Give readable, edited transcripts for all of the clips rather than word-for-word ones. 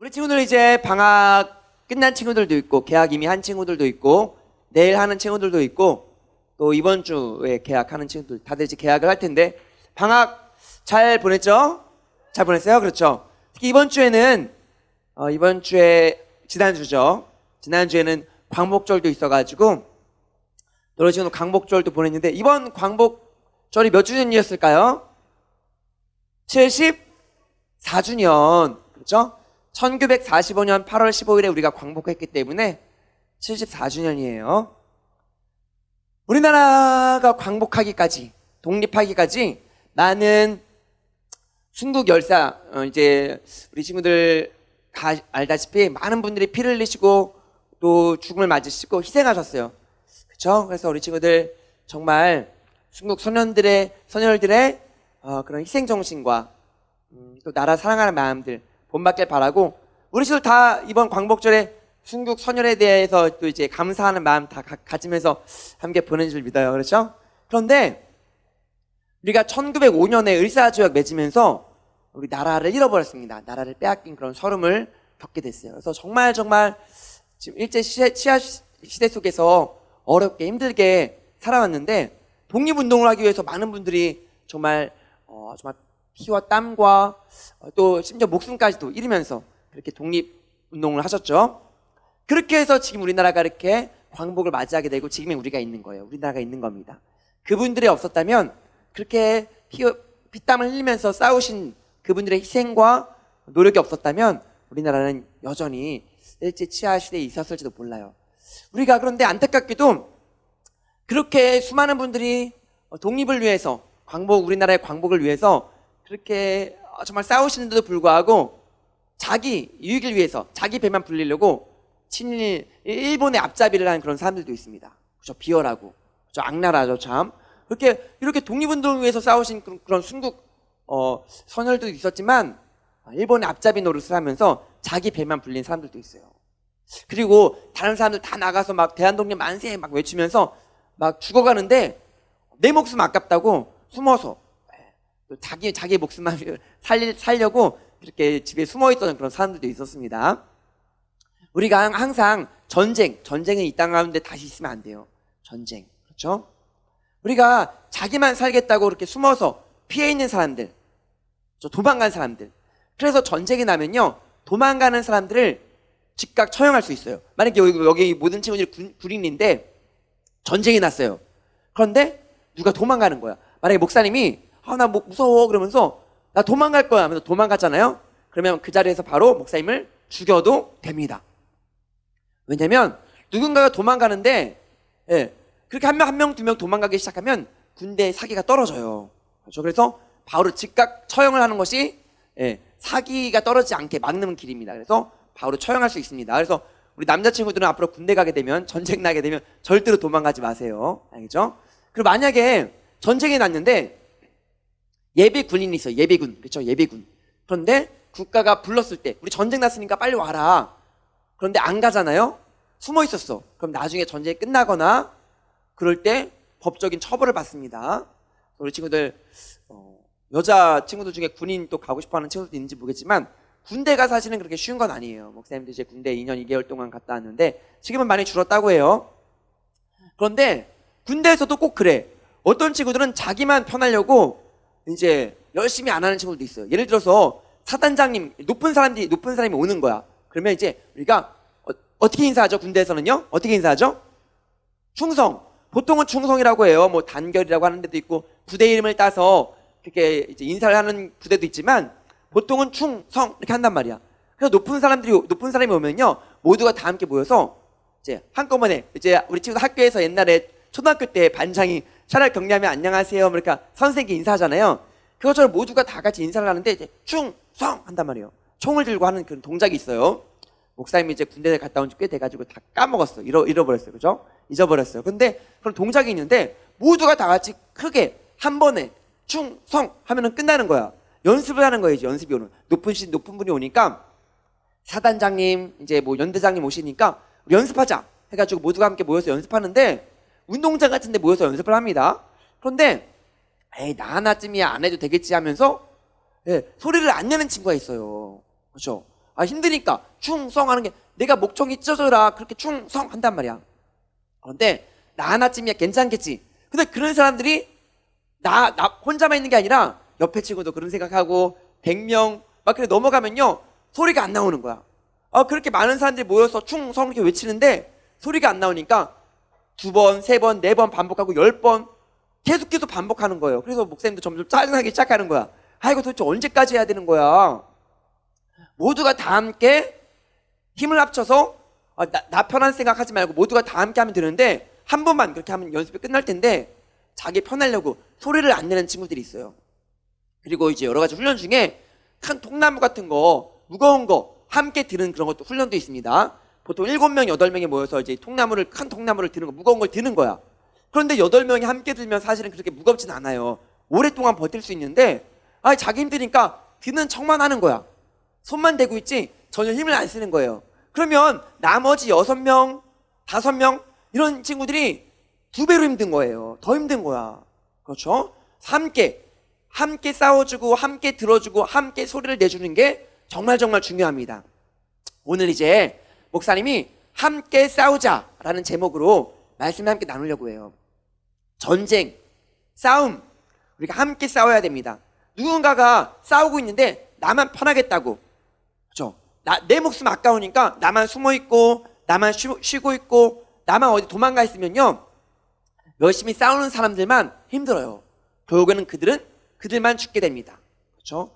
우리 친구들 이제 방학 끝난 친구들도 있고 개학 이미 한 친구들도 있고 내일 하는 친구들도 있고 또 이번 주에 개학하는 친구들 다들 이제 개학을 할 텐데 방학 잘 보냈죠? 잘 보냈어요? 그렇죠? 특히 이번 주에는 이번 주에 지난주죠. 지난주에는 광복절도 있어가지고 여러 친구들 광복절도 보냈는데 이번 광복절이 몇 주년이었을까요? 74주년. 그렇죠? 1945년 8월 15일에 우리가 광복했기 때문에 74주년이에요. 우리나라가 광복하기까지, 독립하기까지 많은 순국 열사, 이제 우리 친구들 다 알다시피 많은 분들이 피를 흘리시고 또 죽음을 맞으시고 희생하셨어요. 그렇죠? 그래서 우리 친구들 정말 순국 선열들의 그런 희생 정신과 또 나라 사랑하는 마음들 본받길 바라고 우리 친구들 다 이번 광복절에 순국 선열에 대해서 또 이제 감사하는 마음 다 가지면서 함께 보낸 줄 믿어요. 그렇죠? 그런데 우리가 1905년에 을사조약 맺으면서 우리 나라를 잃어버렸습니다. 나라를 빼앗긴 그런 서름을 겪게 됐어요. 그래서 정말 지금 일제 치하 시대 속에서 어렵게 힘들게 살아왔는데 독립운동을 하기 위해서 많은 분들이 정말 피와 땀과 또 심지어 목숨까지도 잃으면서 그렇게 독립운동을 하셨죠. 그렇게 해서 지금 우리나라가 이렇게 광복을 맞이하게 되고 지금의 우리가 있는 거예요. 우리나라가 있는 겁니다. 그분들이 없었다면 그렇게 피땀을 흘리면서 싸우신 그분들의 희생과 노력이 없었다면 우리나라는 여전히 일제 치하 시대에 있었을지도 몰라요. 우리가 그런데 안타깝게도 그렇게 수많은 분들이 독립을 위해서 우리나라의 광복을 위해서 그렇게 정말 싸우시는데도 불구하고 자기 유익을 위해서 자기 배만 불리려고 일본의 앞잡이를 하는 그런 사람들도 있습니다. 그죠? 비열하고 그죠? 악랄하죠. 참 이렇게 독립운동을 위해서 싸우신 그런 순국 선열도 있었지만 일본의 앞잡이 노릇을 하면서 자기 배만 불린 사람들도 있어요. 그리고 다른 사람들 다 나가서 막 대한독립 만세 막 외치면서 막 죽어가는데 내 목숨 아깝다고 숨어서 자기 목숨만 살려고 이렇게 집에 숨어있던 그런 사람들도 있었습니다. 우리가 항상 전쟁은 이 땅 가운데 다시 있으면 안 돼요. 전쟁. 그렇죠? 우리가 자기만 살겠다고 이렇게 숨어서 피해 있는 사람들, 도망간 사람들. 그래서 전쟁이 나면요, 도망가는 사람들을 즉각 처형할 수 있어요. 만약에 여기 모든 친구들이 군인인데 전쟁이 났어요. 그런데 누가 도망가는 거야. 만약에 목사님이 나 무서워 그러면서 나 도망갈 거야 하면서 도망갔잖아요. 그러면 그 자리에서 바로 목사님을 죽여도 됩니다. 왜냐면 누군가가 도망가는데 그렇게 한 명, 두 명 도망가기 시작하면 군대의 사기가 떨어져요. 그렇죠? 그래서 바로 즉각 처형을 하는 것이 사기가 떨어지지 않게 막는 길입니다. 그래서 바로 처형할 수 있습니다. 그래서 우리 남자친구들은 앞으로 군대 가게 되면 전쟁 나게 되면 절대로 도망가지 마세요. 알겠죠? 그리고 만약에 전쟁이 났는데 예비군인이 있어요. 예비군. 그렇죠? 예비군. 그런데 국가가 불렀을 때 우리 전쟁 났으니까 빨리 와라. 그런데 안 가잖아요? 숨어 있었어. 그럼 나중에 전쟁이 끝나거나 그럴 때 법적인 처벌을 받습니다. 우리 친구들 여자 친구들 중에 군인 또 가고 싶어하는 친구들도 있는지 모르겠지만 군대가 사실은 그렇게 쉬운 건 아니에요. 목사님도 이제 군대 2년 2개월 동안 갔다 왔는데 지금은 많이 줄었다고 해요. 그런데 군대에서도 꼭 그래. 어떤 친구들은 자기만 편하려고 이제 열심히 안 하는 친구들도 있어요. 예를 들어서 사단장님, 높은 사람이 오는 거야. 그러면 이제 우리가 어떻게 인사하죠? 군대에서는요? 어떻게 인사하죠? 충성. 보통은 충성이라고 해요. 뭐 단결이라고 하는 데도 있고 부대 이름을 따서 그렇게 이제 인사를 하는 부대도 있지만 보통은 충성 이렇게 한단 말이야. 그래서 높은 사람이 오면요, 모두가 다 함께 모여서 이제 한꺼번에 이제 우리 친구들 학교에서 옛날에 초등학교 때 반장이 차라리 격려하면 안녕하세요, 그러니까 선생님께 인사하잖아요. 그것처럼 모두가 다 같이 인사를 하는데 이제 충성 한단 말이에요. 총을 들고 하는 그런 동작이 있어요. 목사님이 이제 군대에 갔다 온 지 꽤 돼가지고 다 까먹었어. 잃어버렸어요. 그죠? 잊어버렸어요. 근데 그런 동작이 있는데 모두가 다 같이 크게 한 번에 충성 하면은 끝나는 거야. 연습을 하는 거예요. 이제 연습이 오는. 높은 분이 오니까 사단장님, 이제 뭐 연대장님 오시니까 우리 연습하자 해가지고 모두가 함께 모여서 연습하는데 운동장 같은 데 모여서 연습을 합니다. 그런데 나 하나쯤이야 안 해도 되겠지 하면서 소리를 안 내는 친구가 있어요. 그렇죠? 힘드니까 충성하는 게 내가 목청이 찢어져라 그렇게 충성한단 말이야. 그런데 나 하나쯤이야 괜찮겠지. 근데 그런 사람들이 나 혼자만 있는 게 아니라 옆에 친구도 그런 생각하고 100명 막 그래 넘어가면요 소리가 안 나오는 거야. 그렇게 많은 사람들이 모여서 충성 이렇게 외치는데 소리가 안 나오니까 2번, 3번, 4번 반복하고 10번 계속 반복하는 거예요. 그래서 목사님도 점점 짜증나기 시작하는 거야. 이거 도대체 언제까지 해야 되는 거야? 모두가 다 함께 힘을 합쳐서 나 편한 생각하지 말고 모두가 다 함께 하면 되는데 한 번만 그렇게 하면 연습이 끝날 텐데 자기 편하려고 소리를 안 내는 친구들이 있어요. 그리고 이제 여러 가지 훈련 중에 큰 통나무 같은 거 무거운 거 함께 드는 그런 것도 훈련도 있습니다. 보통 7명, 8명이 모여서 이제 큰 통나무를 드는 거, 무거운 걸 드는 거야. 그런데 8명이 함께 들면 사실은 그렇게 무겁진 않아요. 오랫동안 버틸 수 있는데 자기 힘드니까 드는 척만 하는 거야. 손만 대고 있지 전혀 힘을 안 쓰는 거예요. 그러면 나머지 6명, 5명 이런 친구들이 2배로 힘든 거예요. 더 힘든 거야. 그렇죠? 함께 싸워주고 함께 들어주고 함께 소리를 내주는 게 정말 중요합니다. 오늘 이제 목사님이 함께 싸우자라는 제목으로 말씀을 함께 나누려고 해요. 전쟁, 싸움, 우리가 함께 싸워야 됩니다. 누군가가 싸우고 있는데 나만 편하겠다고, 그렇죠? 내 목숨 아까우니까 나만 숨어있고 나만 쉬고 있고 나만 어디 도망가 있으면요 열심히 싸우는 사람들만 힘들어요. 결국에는 그들만 죽게 됩니다. 그렇죠?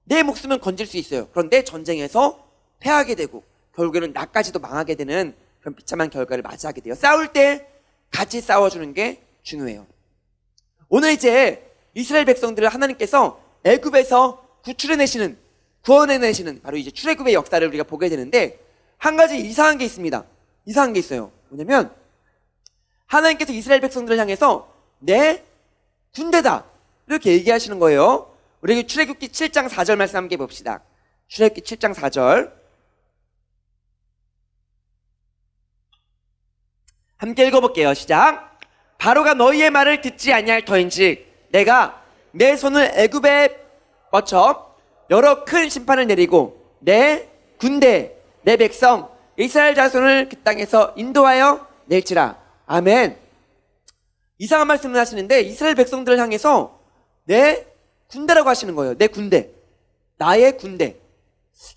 내 목숨은 건질 수 있어요. 그런데 전쟁에서 패하게 되고 결국에는 나까지도 망하게 되는 그런 비참한 결과를 맞이하게 돼요. 싸울 때 같이 싸워주는 게 중요해요. 오늘 이제 이스라엘 백성들을 하나님께서 애굽에서 구원해내시는 바로 이제 출애굽의 역사를 우리가 보게 되는데 한 가지 이상한 게 있습니다. 이상한 게 있어요. 뭐냐면 하나님께서 이스라엘 백성들을 향해서 내 군대다 이렇게 얘기하시는 거예요. 우리 출애굽기 7장 4절 말씀 함께 봅시다. 출애굽기 7장 4절 함께 읽어볼게요. 시작. 바로가 너희의 말을 듣지 아니할 터인즉 내가 내 손을 애굽에 뻗쳐 여러 큰 심판을 내리고 내 군대 내 백성 이스라엘 자손을 그 땅에서 인도하여 낼지라. 아멘. 이상한 말씀을 하시는데 이스라엘 백성들을 향해서 내 군대라고 하시는 거예요. 내 군대, 나의 군대.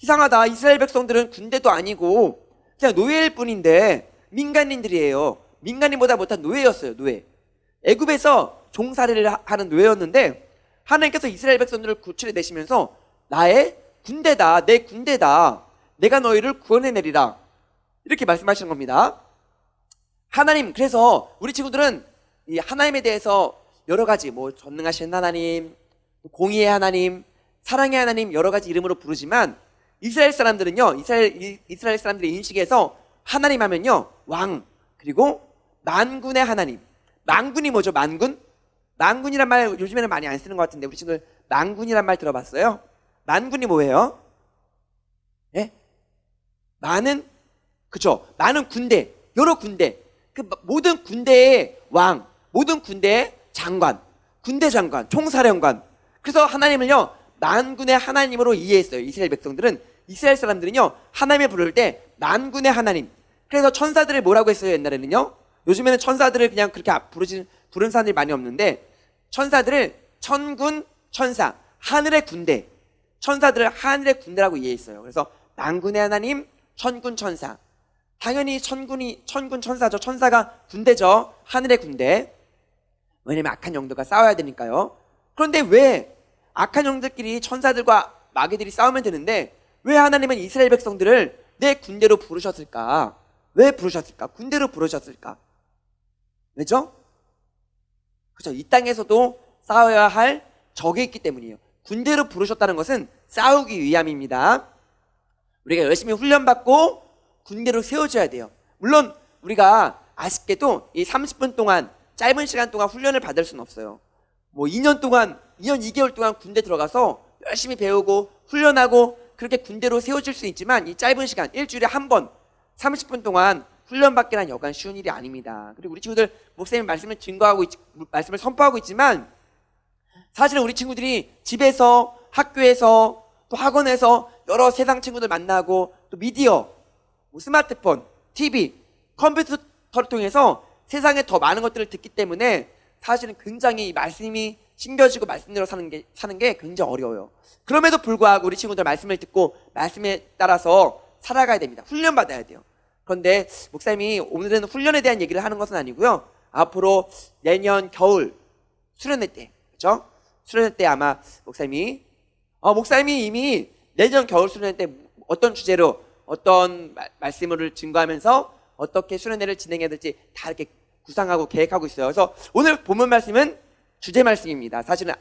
이상하다. 이스라엘 백성들은 군대도 아니고 그냥 노예일 뿐인데 민간인들이에요. 민간인보다 못한 노예였어요. 노예. 애굽에서 종살이를 하는 노예였는데 하나님께서 이스라엘 백성들을 구출해 내시면서 나의 군대다, 내 군대다, 내가 너희를 구원해내리라 이렇게 말씀하시는 겁니다. 하나님, 그래서 우리 친구들은 이 하나님에 대해서 여러 가지 전능하신 하나님, 공의의 하나님, 사랑의 하나님 여러 가지 이름으로 부르지만 이스라엘 사람들은요, 이스라엘 사람들의 인식에서 하나님 하면요 왕, 그리고 만군의 하나님. 만군이 뭐죠? 만군이란 말 요즘에는 많이 안 쓰는 것 같은데 우리 친구들 만군이란 말 들어봤어요? 만군이 뭐예요? 예? 만은, 그쵸? 만은 군대, 여러 군대. 그 모든 군대의 왕, 모든 군대의 장관, 군대 장관, 총사령관. 그래서 하나님을요 만군의 하나님으로 이해했어요. 이스라엘 백성들은, 이스라엘 사람들은요 하나님을 부를 때 만군의 하나님. 그래서 천사들을 뭐라고 했어요? 옛날에는요. 요즘에는 천사들을 그냥 그렇게 부른 사람들이 많이 없는데 천사들을 천군 천사, 하늘의 군대, 천사들을 하늘의 군대라고 이해했어요. 그래서 만군의 하나님, 천군 천사. 당연히 천군 천사죠. 천사가 군대죠. 하늘의 군대. 왜냐면 악한 영들과 싸워야 되니까요. 그런데 왜 악한 영들끼리 천사들과 마귀들이 싸우면 되는데 왜 하나님은 이스라엘 백성들을 내 군대로 부르셨을까? 왜 부르셨을까? 군대로 부르셨을까? 왜죠? 그렇죠. 이 땅에서도 싸워야 할 적이 있기 때문이에요. 군대로 부르셨다는 것은 싸우기 위함입니다. 우리가 열심히 훈련받고 군대로 세워줘야 돼요. 물론 우리가 아쉽게도 이 30분 동안, 짧은 시간 동안 훈련을 받을 수는 없어요. 2년 2개월 동안 군대 들어가서 열심히 배우고 훈련하고 그렇게 군대로 세워질 수 있지만 이 짧은 시간, 일주일에 한 번 30분 동안 훈련받기란 여간 쉬운 일이 아닙니다. 그리고 우리 친구들 목사님 말씀을 말씀을 선포하고 있지만 사실은 우리 친구들이 집에서, 학교에서, 또 학원에서 여러 세상 친구들 만나고 또 미디어, 뭐 스마트폰, TV, 컴퓨터를 통해서 세상에 더 많은 것들을 듣기 때문에 사실은 굉장히 이 말씀이 심겨지고 말씀대로 사는 게 굉장히 어려워요. 그럼에도 불구하고 우리 친구들 말씀을 듣고 말씀에 따라서 살아가야 됩니다. 훈련받아야 돼요. 그런데 목사님이 오늘은 훈련에 대한 얘기를 하는 것은 아니고요. 앞으로 내년 겨울 수련회 때, 그렇죠? 수련회 때 아마 목사님이 이미 내년 겨울 수련회 때 어떤 주제로 어떤 말씀을 증거하면서 어떻게 수련회를 진행해야 될지 다 이렇게 구상하고 계획하고 있어요. 그래서 오늘 본문 말씀은 주제 말씀입니다. 사실은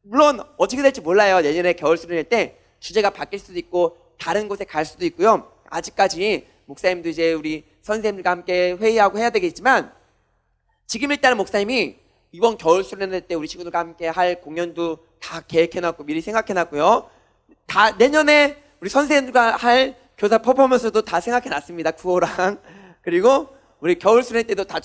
물론 어떻게 될지 몰라요. 내년에 겨울 수련회 때 주제가 바뀔 수도 있고 다른 곳에 갈 수도 있고요. 아직까지 목사님도 이제 우리 선생님들과 함께 회의하고 해야 되겠지만 지금 일단은 목사님이 이번 겨울 수련회 때 우리 친구들과 함께 할 공연도 다 계획해놨고 미리 생각해놨고요. 다 내년에 우리 선생님들과 할 교사 퍼포먼스도 다 생각해놨습니다. 구호랑 그리고 우리 겨울 수련회 때도 다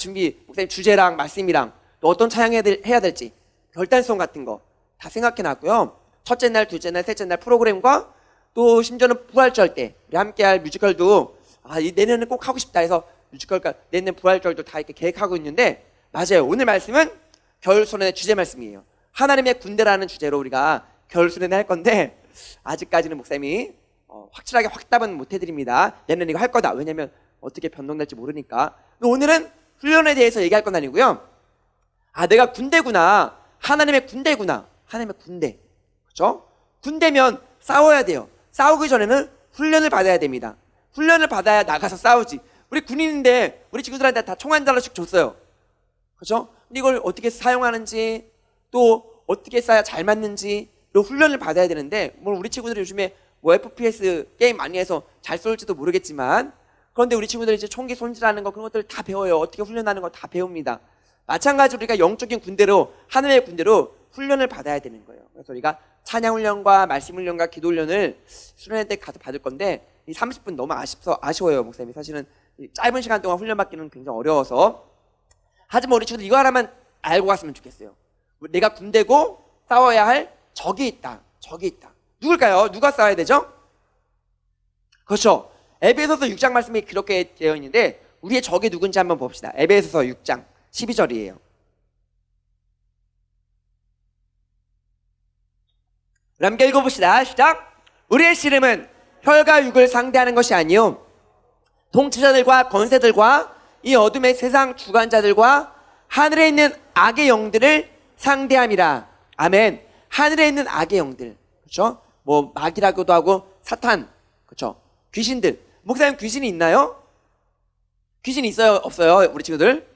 목사님 주제랑 말씀이랑 또 어떤 찬양해야 될지 결단성 같은 거 다 생각해놨고요. 첫째 날, 둘째 날, 셋째 날 프로그램과 또 심지어는 부활절 때 우리 함께할 뮤지컬도 내년에 꼭 하고 싶다 해서 뮤지컬과 내년 부활절도 다 이렇게 계획하고 있는데 맞아요. 오늘 말씀은 겨울 수련회 주제 말씀이에요. 하나님의 군대라는 주제로 우리가 겨울 수련회 할 건데 아직까지는 목사님이 확실하게 확답은 못 해드립니다. 내년에 이거 할 거다. 왜냐면 어떻게 변동될지 모르니까. 오늘은 훈련에 대해서 얘기할 건 아니고요. 내가 군대구나. 하나님의 군대구나. 하나님의 군대. 그렇죠? 군대면 싸워야 돼요. 싸우기 전에는 훈련을 받아야 됩니다. 훈련을 받아야 나가서 싸우지. 우리 군인인데 우리 친구들한테 다 총 한 자루씩 줬어요. 그렇죠? 근데 이걸 어떻게 사용하는지 또 어떻게 쏴야 잘 맞는지 이 훈련을 받아야 되는데 물론 우리 친구들이 요즘에 뭐 FPS 게임 많이 해서 잘 쏠지도 모르겠지만 그런데 우리 친구들이 이제 총기 손질하는 거 그런 것들 다 배워요. 어떻게 훈련하는 거 다 배웁니다. 마찬가지로 우리가 영적인 군대로 하나님의 군대로 훈련을 받아야 되는 거예요. 그래서 우리가 찬양 훈련과 말씀 훈련과 기도 훈련을 수련회 때 가서 받을 건데 이 30분 너무 아쉬워요. 목사님이 사실은 짧은 시간 동안 훈련 받기는 굉장히 어려워서 하지만 우리 친구들 이거 하나만 알고 갔으면 좋겠어요. 내가 군대고 싸워야 할 적이 있다. 적이 있다. 누굴까요? 누가 싸워야 되죠? 그렇죠. 에베소서 6장 말씀이 그렇게 되어 있는데 우리의 적이 누군지 한번 봅시다. 에베소서 6장 12절이에요. 함께 읽어봅시다. 시작. 우리의 씨름은 혈과 육을 상대하는 것이 아니요 통치자들과 권세들과 이 어둠의 세상 주관자들과 하늘에 있는 악의 영들을 상대함이라. 아멘. 하늘에 있는 악의 영들, 그렇죠? 뭐 마귀라고도 하고 사탄, 그렇죠? 귀신들. 목사님 귀신이 있나요? 귀신이 있어요? 없어요? 우리 친구들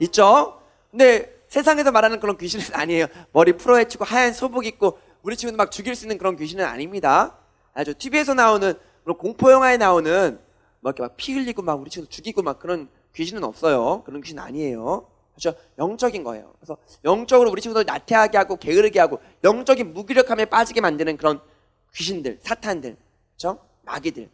있죠? 근데 세상에서 말하는 그런 귀신은 아니에요. 머리 풀어헤치고 하얀 소복 입고 우리 친구들 막 죽일 수 있는 그런 귀신은 아닙니다. 아주 TV에서 나오는 그런 공포 영화에 나오는 막 이렇게 막 피 흘리고 막 우리 친구들 죽이고 막 그런 귀신은 없어요. 그런 귀신 아니에요. 그렇죠? 영적인 거예요. 그래서 영적으로 우리 친구들 나태하게 하고 게으르게 하고 영적인 무기력함에 빠지게 만드는 그런 귀신들, 사탄들, 그렇죠? 마귀들.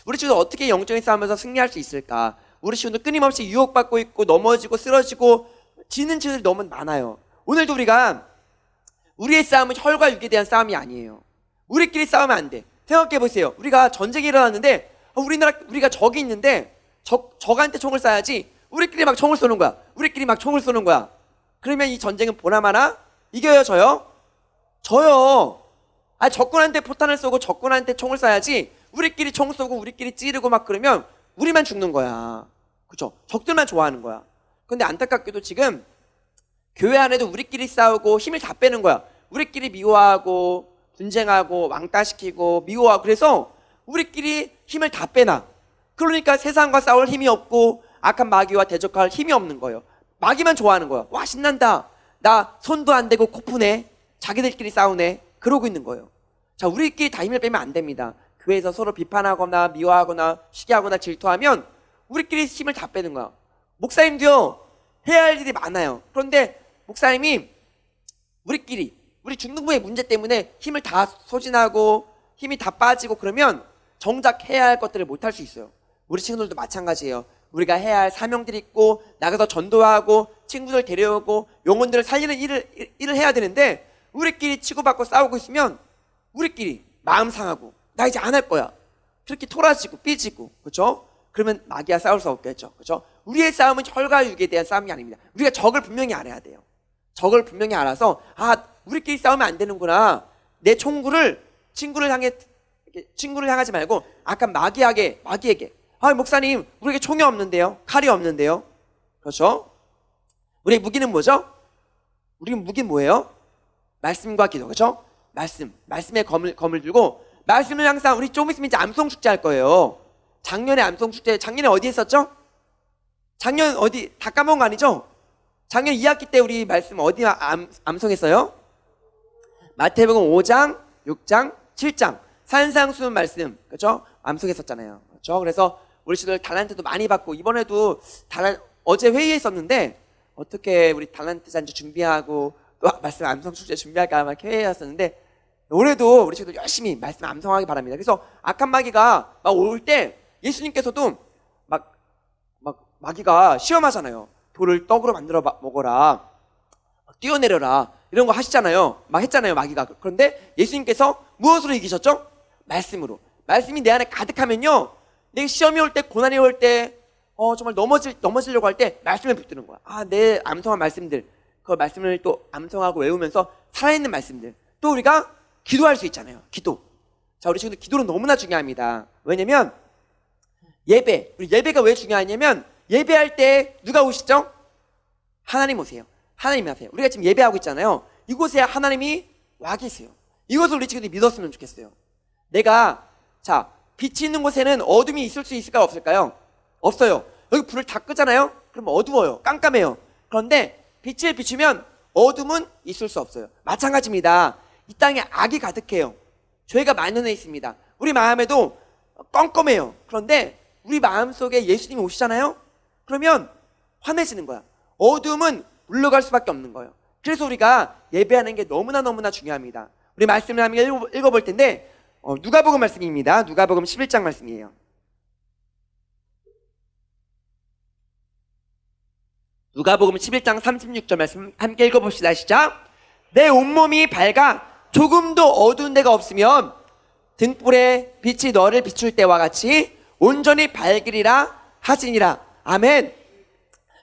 우리 친구들 어떻게 영적인 싸움에서 승리할 수 있을까? 우리 친구들 끊임없이 유혹받고 있고 넘어지고 쓰러지고 지는 친구들이 너무 많아요. 오늘도 우리의 싸움은 혈과 육에 대한 싸움이 아니에요. 우리끼리 싸우면 안 돼. 생각해 보세요. 우리가 전쟁이 일어났는데 우리가 적이 있는데 적한테 총을 쏴야지 우리끼리 막 총을 쏘는 거야. 우리끼리 막 총을 쏘는 거야. 그러면 이 전쟁은 보나마나 이겨요, 져요? 져요. 적군한테 포탄을 쏘고 적군한테 총을 쏴야지 우리끼리 총 쏘고 우리끼리 찌르고 막 그러면 우리만 죽는 거야. 그렇죠? 적들만 좋아하는 거야. 근데 안타깝게도 지금 교회 안에도 우리끼리 싸우고 힘을 다 빼는 거야. 우리끼리 미워하고 분쟁하고 왕따시키고 미워하고 그래서 우리끼리 힘을 다 빼놔. 그러니까 세상과 싸울 힘이 없고 악한 마귀와 대적할 힘이 없는 거예요. 마귀만 좋아하는 거야. 와 신난다. 나 손도 안 대고 코 푸네. 자기들끼리 싸우네. 그러고 있는 거예요. 자, 우리끼리 다 힘을 빼면 안 됩니다. 교회에서 서로 비판하거나 미워하거나 시기하거나 질투하면 우리끼리 힘을 다 빼는 거야. 목사님도요 해야 할 일이 많아요. 그런데 목사님이 우리 중등부의 문제 때문에 힘을 다 소진하고 힘이 다 빠지고 그러면 정작 해야 할 것들을 못 할 수 있어요. 우리 친구들도 마찬가지예요. 우리가 해야 할 사명들이 있고 나가서 전도하고 친구들 데려오고 영혼들을 살리는 일을 해야 되는데 우리끼리 치고받고 싸우고 있으면 우리끼리 마음 상하고 나 이제 안 할 거야. 그렇게 토라지고 삐지고, 그렇죠? 그러면 마귀와 싸울 수 없겠죠, 그렇죠? 우리의 싸움은 혈과 육에 대한 싸움이 아닙니다. 우리가 적을 분명히 알아야 돼요. 적을 분명히 알아서 우리끼리 싸우면 안 되는구나. 내 친구를 향하지 말고 아까 마귀에게 목사님 우리에게 총이 없는데요, 칼이 없는데요, 그렇죠? 우리의 무기는 뭐죠? 우리 무기는 뭐예요? 말씀과 기도, 그렇죠? 말씀의 검을 들고, 말씀은 항상 우리 조금 있으면 이제 암송 축제 할 거예요. 작년에 암송 축제, 작년에 어디 했었죠? 작년 어디 다 까먹은 거 아니죠? 작년 2학기 때 우리 말씀 어디 암송했어요? 마태복음 5장, 6장, 7장 산상수훈 말씀, 그렇죠? 암송했었잖아요. 그렇죠? 그래서 우리 친구들 달란트도 많이 받고, 이번에도 어제 회의했었는데 어떻게 우리 달란트 잔치 준비하고 또 말씀 암송 축제 준비할까 막 회의했었는데, 올해도 우리 친구들 열심히 말씀 암송하기 바랍니다. 그래서 악한 마귀가 막 올 때 예수님께서도 막 마귀가 시험하잖아요. 돌을 떡으로 만들어 먹어라, 뛰어내려라, 이런 거 하시잖아요. 막 했잖아요, 마귀가. 그런데 예수님께서 무엇으로 이기셨죠? 말씀으로. 말씀이 내 안에 가득하면요, 내 시험이 올 때, 고난이 올 때, 정말 넘어지려고 할 때 말씀을 붙드는 거야. 내 암송한 말씀들, 그 말씀을 또 암송하고 외우면서 살아있는 말씀들, 또 우리가 기도할 수 있잖아요. 기도. 자, 우리 친구들 기도는 너무나 중요합니다. 왜냐면 예배가 왜 중요하냐면, 예배할 때 누가 오시죠? 하나님 오세요. 하나님이 하세요. 우리가 지금 예배하고 있잖아요. 이곳에 하나님이 와 계세요. 이것을 우리 친구들이 믿었으면 좋겠어요. 빛이 있는 곳에는 어둠이 있을 수 있을까요, 없을까요? 없어요. 여기 불을 다 끄잖아요. 그럼 어두워요. 깜깜해요. 그런데 빛을 비추면 어둠은 있을 수 없어요. 마찬가지입니다. 이 땅에 악이 가득해요. 죄가 만연해 있습니다. 우리 마음에도 껌껌해요. 그런데 우리 마음속에 예수님이 오시잖아요. 그러면 환해지는 거야. 어둠은 물러갈 수밖에 없는 거예요. 그래서 우리가 예배하는 게 너무나 중요합니다. 우리 말씀을 한번 읽어볼 텐데, 누가복음 말씀입니다. 누가복음 11장 말씀이에요. 누가복음 11장 36절 말씀 함께 읽어봅시다. 시작. 내 온몸이 밝아 조금도 어두운 데가 없으면 등불에 빛이 너를 비출 때와 같이 온전히 밝으리라 하시니라. 아멘.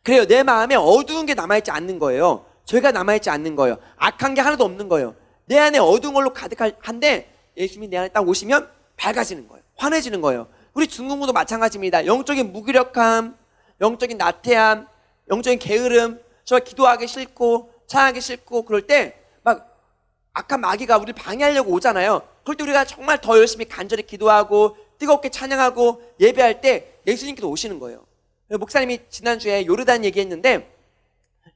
그래요. 내 마음에 어두운 게 남아있지 않는 거예요. 죄가 남아있지 않는 거예요. 악한 게 하나도 없는 거예요. 내 안에 어두운 걸로 가득한데 예수님이 내 안에 딱 오시면 밝아지는 거예요. 환해지는 거예요. 우리 중국도 마찬가지입니다. 영적인 무기력함, 영적인 나태함, 영적인 게으름, 정말 기도하기 싫고 찬양하기 싫고 그럴 때 막 악한 마귀가 우리를 방해하려고 오잖아요. 그럴 때 우리가 정말 더 열심히 간절히 기도하고 뜨겁게 찬양하고 예배할 때 예수님께서 오시는 거예요. 목사님이 지난주에 요르단 얘기했는데,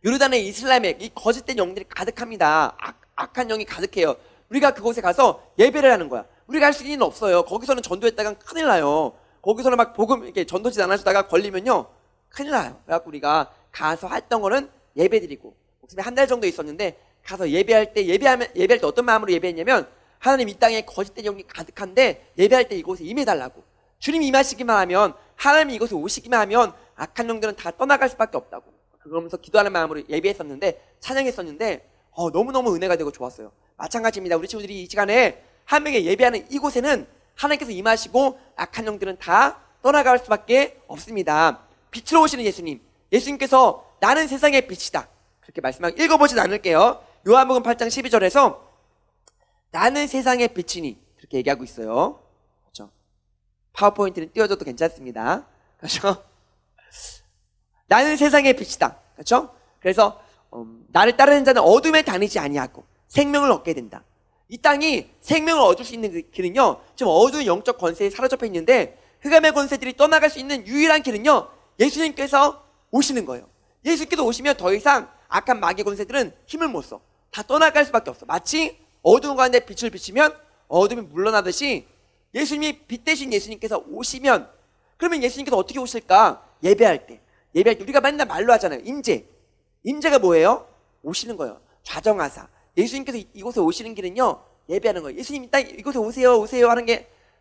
요르단에 이슬람의 이 거짓된 영들이 가득합니다. 악한 영이 가득해요. 우리가 그곳에 가서 예배를 하는 거야. 우리가 할 수 있는 일은 없어요. 거기서는 전도했다가 큰일 나요. 거기서는 막 복음 이렇게 전도지 안 하시다가 걸리면요 큰일 나요. 그래갖고 우리가 가서 했던 거는 예배 드리고, 목사님이 한 달 정도 있었는데 가서 예배할 때 어떤 마음으로 예배했냐면, 하나님 이 땅에 거짓된 영이 가득한데 예배할 때 이곳에 임해달라고, 주님이 임하시기만 하면, 하나님이 이곳에 오시기만 하면 악한 영들은 다 떠나갈 수밖에 없다고, 그러면서 기도하는 마음으로 예배했었는데, 찬양했었는데 너무너무 은혜가 되고 좋았어요. 마찬가지입니다. 우리 친구들이 이 시간에 한 명의 예배하는 이곳에는 하나님께서 임하시고 악한 영들은 다 떠나갈 수밖에 없습니다. 빛으로 오시는 예수님께서 나는 세상의 빛이다 그렇게 말씀하고, 읽어보진 않을게요. 요한복음 8장 12절에서 나는 세상의 빛이니 그렇게 얘기하고 있어요. 그렇죠? 파워포인트는 띄워줘도 괜찮습니다. 그렇죠? 나는 세상의 빛이다. 그렇죠? 그래서 나를 따르는 자는 어둠에 다니지 아니하고 생명을 얻게 된다. 이 땅이 생명을 얻을 수 있는 길은요, 지금 어두운 영적 권세에 사로잡혀 있는데 흑암의 권세들이 떠나갈 수 있는 유일한 길은요, 예수님께서 오시는 거예요. 예수님께서 오시면 더 이상 악한 마귀 권세들은 힘을 못 써. 다 떠나갈 수밖에 없어. 마치 어두운 가운데 빛을 비치면 어둠이 물러나듯이 예수님이 빛 대신 예수님께서 오시면, 그러면 예수님께서 어떻게 오실까? 예배할 때 우리가 맨날 말로 하잖아요. 임재가 뭐예요? 오시는 거예요. 좌정하사. 예수님께서 이곳에 오시는 길은요, 예배하는 거예요. 예수님 딱 이곳에 오세요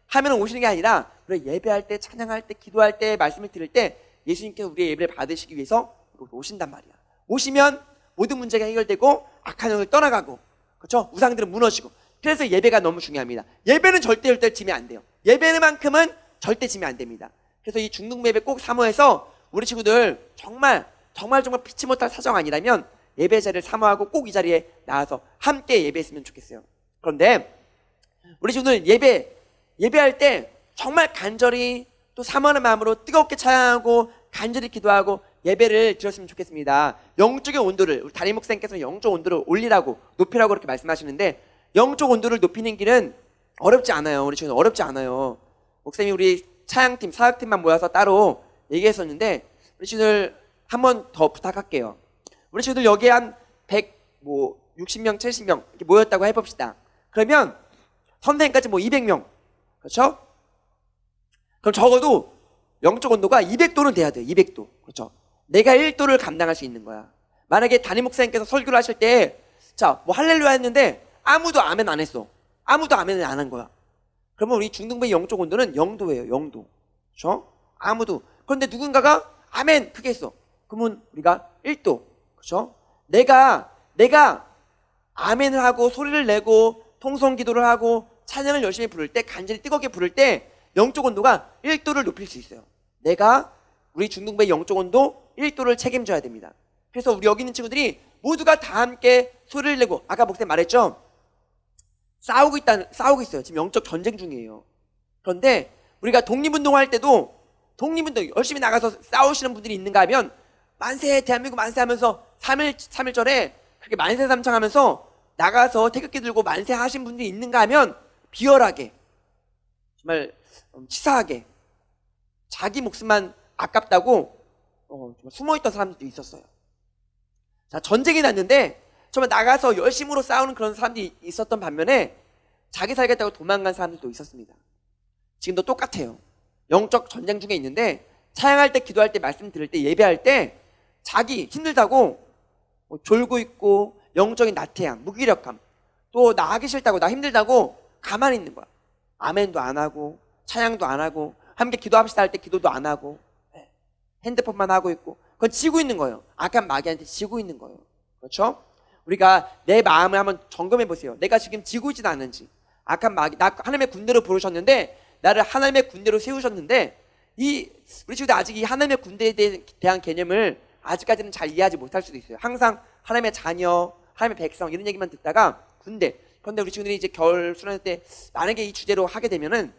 하면 오시는 게 아니라, 그래 예배할 때, 찬양할 때, 기도할 때, 말씀을 들을 때 예수님께서 우리의 예배를 받으시기 위해서 이곳에 오신단 말이야. 오시면 모든 문제가 해결되고 악한 영을 떠나가고, 그렇죠? 우상들은 무너지고, 그래서 예배가 너무 중요합니다. 예배는 절대 지면 안 돼요. 예배만큼은 절대 지면 안 됩니다. 그래서 이 중등부 예배 꼭 사모해서 우리 친구들 정말 피치 못할 사정 아니라면 예배 자리를 사모하고 꼭 이 자리에 나와서 함께 예배했으면 좋겠어요. 그런데 우리 친구들 예배할 때 정말 간절히 또 사모하는 마음으로 뜨겁게 찬양하고 간절히 기도하고 예배를 드렸으면 좋겠습니다. 영적인 온도를, 우리 담임 목사님께서는 영적 온도를 올리라고, 높이라고 그렇게 말씀하시는데, 영적 온도를 높이는 길은 어렵지 않아요. 우리 친구들 어렵지 않아요. 목사님이 우리 찬양팀, 사역팀만 모여서 따로 얘기했었는데, 우리 친구들 한 번 더 부탁할게요. 우리 친구들 여기에 한 60명, 70명 이렇게 모였다고 해봅시다. 그러면 선생님까지 200명. 그렇죠? 그럼 적어도 영적 온도가 200도는 돼야 돼요. 200도. 그렇죠? 내가 1도를 감당할 수 있는 거야. 만약에 담임 목사님께서 설교를 하실 때, 자, 할렐루야 했는데 아무도 아멘 안 했어. 아무도 아멘을 안 한 거야. 그러면 우리 중등부의 영적 온도는 0도예요. 0도. 그렇죠? 아무도. 그런데 누군가가 아멘 크게 했어. 그러면 우리가 1도. 그렇죠? 내가 아멘을 하고 소리를 내고 통성 기도를 하고 찬양을 열심히 부를 때, 간절히 뜨겁게 부를 때 영적 온도가 1도를 높일 수 있어요. 내가 우리 중등부의 영적 온도 1도를 책임져야 됩니다. 그래서 우리 여기 있는 친구들이 모두가 다 함께 소리를 내고, 아까 목사님 말했죠? 싸우고 있어요. 지금 영적 전쟁 중이에요. 그런데 우리가 독립운동할 때도 독립운동 열심히 나가서 싸우시는 분들이 있는가 하면 만세 대한민국 만세 하면서 3.1절에 그렇게 만세 삼창하면서 나가서 태극기 들고 만세 하신 분들이 있는가 하면 비열하게, 정말 치사하게 자기 목숨만 아깝다고 정말 숨어있던 사람들도 있었어요. 자, 전쟁이 났는데 정말 나가서 열심으로 싸우는 그런 사람들이 있었던 반면에 자기 살겠다고 도망간 사람들도 있었습니다. 지금도 똑같아요. 영적 전쟁 중에 있는데 찬양할 때, 기도할 때, 말씀 들을 때, 예배할 때 자기 힘들다고 졸고 있고 영적인 나태함, 무기력함, 또 나 하기 싫다고, 나 힘들다고 가만히 있는 거야. 아멘도 안 하고 찬양도 안 하고 함께 기도합시다 할 때 기도도 안 하고 핸드폰만 하고 있고, 그건 지고 있는 거예요. 악한 마귀한테 지고 있는 거예요. 그렇죠? 우리가 내 마음을 한번 점검해 보세요. 내가 지금 지고 있지는 않은지. 악한 마귀, 나 하나님의 군대로 부르셨는데, 나를 하나님의 군대로 세우셨는데, 우리 친구들 아직 이 하나님의 군대에 대한 개념을 아직까지는 잘 이해하지 못할 수도 있어요. 항상 하나님의 자녀, 하나님의 백성 이런 얘기만 듣다가 군대. 그런데 우리 친구들이 이제 겨울 수련회 때 만약에 이 주제로 하게 되면은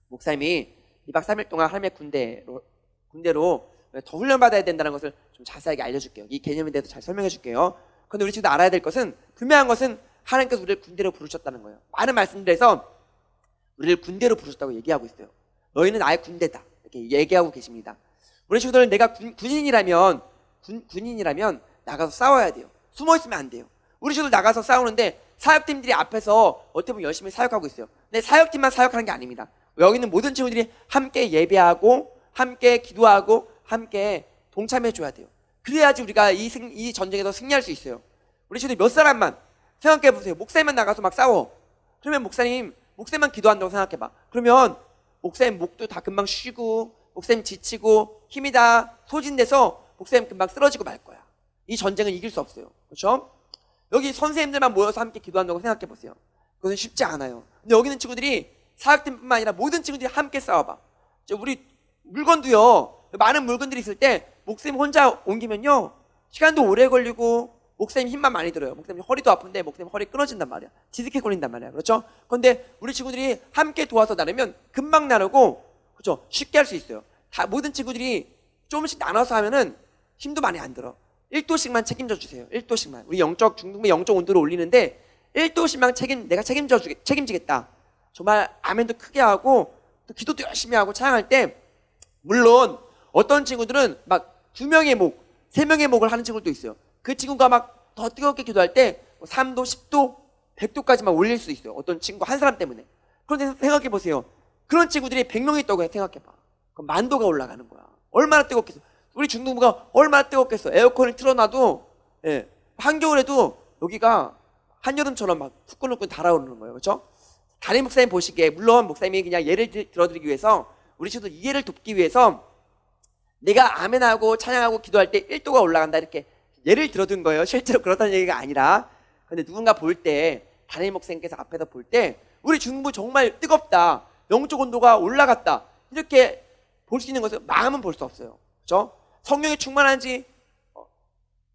목사님이 2박 3일 동안 하나님의 군대로 더 훈련받아야 된다는 것을 좀 자세하게 알려줄게요. 이 개념에 대해서 잘 설명해 줄게요. 그런데 우리 친구들 알아야 될 것은, 분명한 것은 하나님께서 우리를 군대로 부르셨다는 거예요. 많은 말씀들에서 우리를 군대로 부르셨다고 얘기하고 있어요. 너희는 나의 군대다 이렇게 얘기하고 계십니다. 우리 친구들, 내가 군인이라면 나가서 싸워야 돼요. 숨어 있으면 안 돼요. 우리 친구들 나가서 싸우는데 사역팀들이 앞에서 어떻게 보면 열심히 사역하고 있어요. 근데 사역팀만 사역하는 게 아닙니다. 여기 있는 모든 친구들이 함께 예배하고 함께 기도하고 함께 동참해 줘야 돼요. 그래야지 우리가 이 전쟁에서 승리할 수 있어요. 우리 친구들 몇 사람만 생각해 보세요. 목사님만 나가서 막 싸워. 그러면 목사님만 기도한다고 생각해 봐. 그러면 목사님 목도 다 금방 쉬고, 목사님 지치고 힘이 다 소진돼서 목사님 금방 쓰러지고 말 거야. 이 전쟁은 이길 수 없어요. 그렇죠? 여기 선생님들만 모여서 함께 기도한다고 생각해 보세요. 그것은 쉽지 않아요. 근데 여기 있는 친구들이 사역팀뿐만 아니라 모든 친구들이 함께 싸워봐. 우리 물건도요, 많은 물건들이 있을 때 목사님 혼자 옮기면요 시간도 오래 걸리고 목사님 힘만 많이 들어요. 목사님 허리도 아픈데 목사님 허리 끊어진단 말이야. 지득해 걸린단 말이야. 그렇죠? 그런데 우리 친구들이 함께 도와서 나누면 금방 나누고, 그렇죠? 쉽게 할 수 있어요. 다 모든 친구들이 조금씩 나눠서 하면은 힘도 많이 안 들어. 1도씩만 책임져 주세요. 1도씩만. 우리 중등부 영적 온도를 올리는데 1도씩만 내가 책임지겠다. 정말 아멘도 크게 하고 또 기도도 열심히 하고 찬양할 때, 물론 어떤 친구들은 막 2명의 목, 3명의 목을 하는 친구들도 있어요. 그 친구가 막 더 뜨겁게 기도할 때 3도, 10도, 100도까지만 올릴 수 있어요. 어떤 친구 한 사람 때문에. 그런데 생각해 보세요. 그런 친구들이 100명이 있다고 생각해 봐. 그럼 10,000도가 올라가는 거야. 얼마나 뜨겁겠어. 우리 중등부가 얼마나 뜨겁겠어. 에어컨을 틀어놔도, 한겨울에도 여기가 한여름처럼 막 후끈후끈 달아오르는 거예요. 그렇죠? 담임 목사님 보시기에, 물론 목사님이 그냥 예를 들어드리기 위해서, 우리 친구들 이해를 돕기 위해서 내가 아멘하고 찬양하고 기도할 때 1도가 올라간다 이렇게 예를 들어둔 거예요. 실제로 그렇다는 얘기가 아니라. 근데 누군가 볼 때 담임 목사님께서 앞에서 볼 때 우리 중등부 정말 뜨겁다, 영적 온도가 올라갔다, 이렇게 볼 수 있는 것은 마음은 볼 수 없어요. 그렇죠? 성령이 충만한지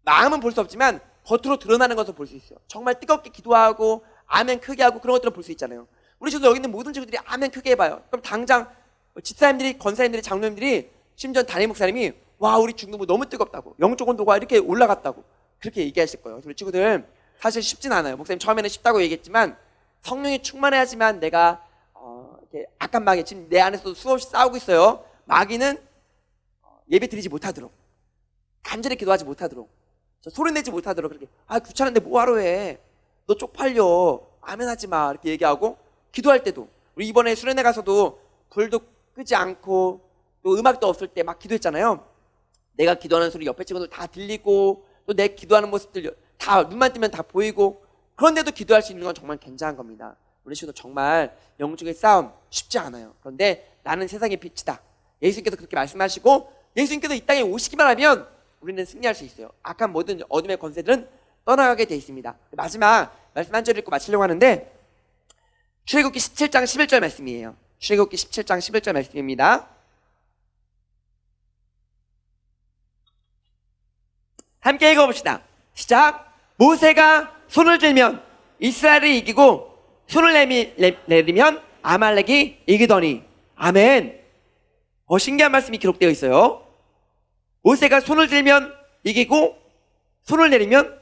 마음은 볼 수 없지만 겉으로 드러나는 것을 볼 수 있어요. 정말 뜨겁게 기도하고 아멘 크게 하고 그런 것들을 볼 수 있잖아요. 우리 저도 여기 있는 모든 친구들이 아멘 크게 해봐요. 그럼 당장 집사님들이, 권사님들이, 장로님들이, 심지어 담임 목사님이 와 우리 중등부 너무 뜨겁다고, 영적 온도가 이렇게 올라갔다고 그렇게 얘기하실 거예요. 우리 친구들 사실 쉽진 않아요. 목사님 처음에는 쉽다고 얘기했지만 성령이 충만해야지만 내가 이렇게 악한 마귀, 지금 내 안에서도 수없이 싸우고 있어요. 마귀는 예배 드리지 못하도록, 간절히 기도하지 못하도록, 소리 내지 못하도록, 그렇게 귀찮은데 뭐하러 해, 너 쪽팔려, 아멘 하지 마, 이렇게 얘기하고, 기도할 때도 우리 이번에 수련회 가서도 불도 끄지 않고 또 음악도 없을 때 막 기도했잖아요. 내가 기도하는 소리 옆에 친구들 다 들리고 또 내 기도하는 모습들 다 눈만 뜨면 다 보이고, 그런데도 기도할 수 있는 건 정말 굉장한 겁니다. 우리 친구들 정말 영적인 싸움 쉽지 않아요. 그런데 나는 세상의 빛이다, 예수님께서 그렇게 말씀하시고 예수님께서 이 땅에 오시기만 하면 우리는 승리할 수 있어요. 악한 모든 어둠의 권세들은 떠나가게 돼 있습니다. 마지막 말씀 한 절 읽고 마치려고 하는데, 출애굽기 17장 11절 말씀이에요. 출애굽기 17장 11절 말씀입니다. 함께 읽어봅시다. 시작. 모세가 손을 들면 이스라엘이 이기고 손을 내리면 아말렉이 이기더니. 아멘. 신기한 말씀이 기록되어 있어요. 모세가 손을 들면 이기고 손을 내리면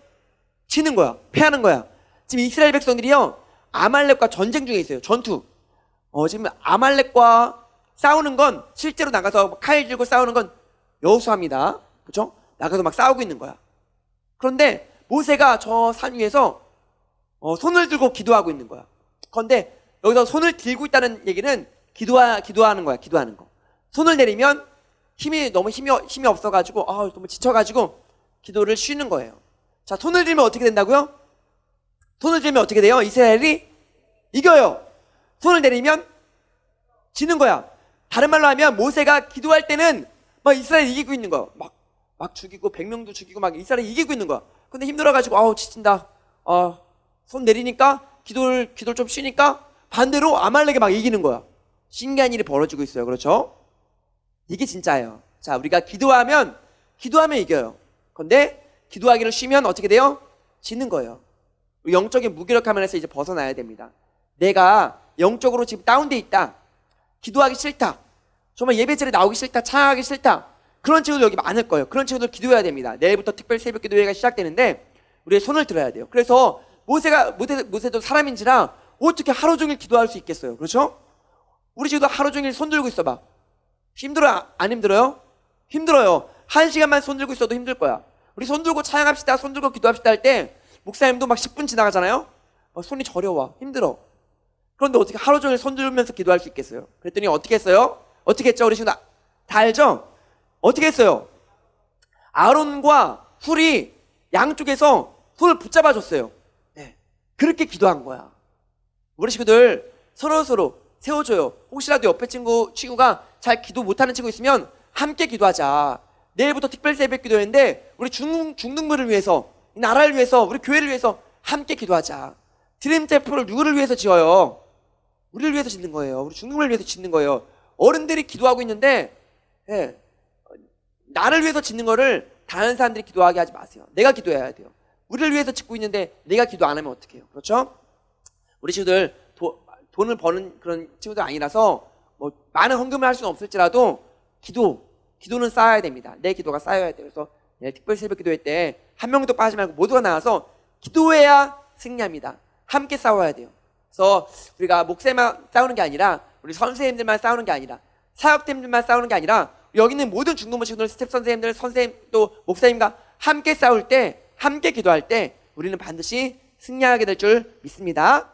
치는 거야, 패하는 거야. 지금 이스라엘 백성들이요 아말렉과 전쟁 중에 있어요. 전투. 지금 아말렉과 싸우는 건, 실제로 나가서 칼 들고 싸우는 건 여호수아입니다. 그렇죠? 나가서 막 싸우고 있는 거야. 그런데 모세가 저 산 위에서 손을 들고 기도하고 있는 거야. 그런데 여기서 손을 들고 있다는 얘기는 기도하는 거야. 기도하는 거. 손을 내리면 너무 힘이 없어가지고 너무 지쳐가지고 기도를 쉬는 거예요. 자, 손을 들면 어떻게 된다고요? 손을 들면 어떻게 돼요? 이스라엘이 이겨요. 손을 내리면 지는 거야. 다른 말로 하면 모세가 기도할 때는 막 이스라엘 이기고 있는 거야. 막 죽이고 100명도 죽이고 막 이스라엘 이기고 있는 거야. 근데 힘들어가지고 지친다. 손 내리니까 기도를 좀 쉬니까 반대로 아말렉이 막 이기는 거야. 신기한 일이 벌어지고 있어요. 그렇죠? 이게 진짜예요. 자, 우리가 기도하면 이겨요. 그런데 기도하기를 쉬면 어떻게 돼요? 지는 거예요. 영적인 무기력함에서 이제 벗어나야 됩니다. 내가 영적으로 지금 다운돼 있다, 기도하기 싫다, 정말 예배자리에 나오기 싫다, 찬양하기 싫다, 그런 친구들 여기 많을 거예요. 그런 친구들 기도해야 됩니다. 내일부터 특별 새벽 기도회가 시작되는데 우리의 손을 들어야 돼요. 그래서 모세도 사람인지라 어떻게 하루 종일 기도할 수 있겠어요? 그렇죠? 우리 친구도 하루 종일 손 들고 있어봐. 힘들어요? 안 힘들어요? 힘들어요. 1시간만 손 들고 있어도 힘들 거야. 우리 손 들고 찬양합시다, 손 들고 기도합시다 할 때 목사님도 막 10분 지나가잖아요. 손이 저려와, 힘들어. 그런데 어떻게 하루 종일 손 들면서 기도할 수 있겠어요? 그랬더니 어떻게 했어요? 어떻게 했죠? 우리 친구 다 알죠? 어떻게 했어요? 아론과 훌이 양쪽에서 손을 붙잡아줬어요. 네. 그렇게 기도한 거야. 우리 친구들 서로 세워줘요. 혹시라도 옆에 친구가 잘 기도 못하는 친구 있으면 함께 기도하자. 내일부터 특별 새벽 기도회인데 우리 중등부를 위해서, 이 나라를 위해서, 우리 교회를 위해서 함께 기도하자. 드림 템플을 누구를 위해서 지어요? 우리를 위해서 짓는 거예요. 우리 중등부를 위해서 짓는 거예요. 어른들이 기도하고 있는데 나를 위해서 짓는 거를 다른 사람들이 기도하게 하지 마세요. 내가 기도해야 돼요. 우리를 위해서 짓고 있는데 내가 기도 안 하면 어떡해요? 그렇죠? 우리 친구들 돈을 버는 그런 친구들 아니라서 많은 헌금을 할 수는 없을지라도 기도는 쌓아야 됩니다. 내 기도가 쌓여야 돼요. 그래서 특별 새벽 기도회 때 한 명도 빠지지 말고 모두가 나와서 기도해야 승리합니다. 함께 싸워야 돼요. 그래서 우리가 목사님만 싸우는 게 아니라, 우리 선생님들만 싸우는 게 아니라, 사역팀들만 싸우는 게 아니라, 여기 있는 모든 중등부 친구들, 스텝 선생님들, 선생님 또 목사님과 함께 싸울 때, 함께 기도할 때 우리는 반드시 승리하게 될 줄 믿습니다.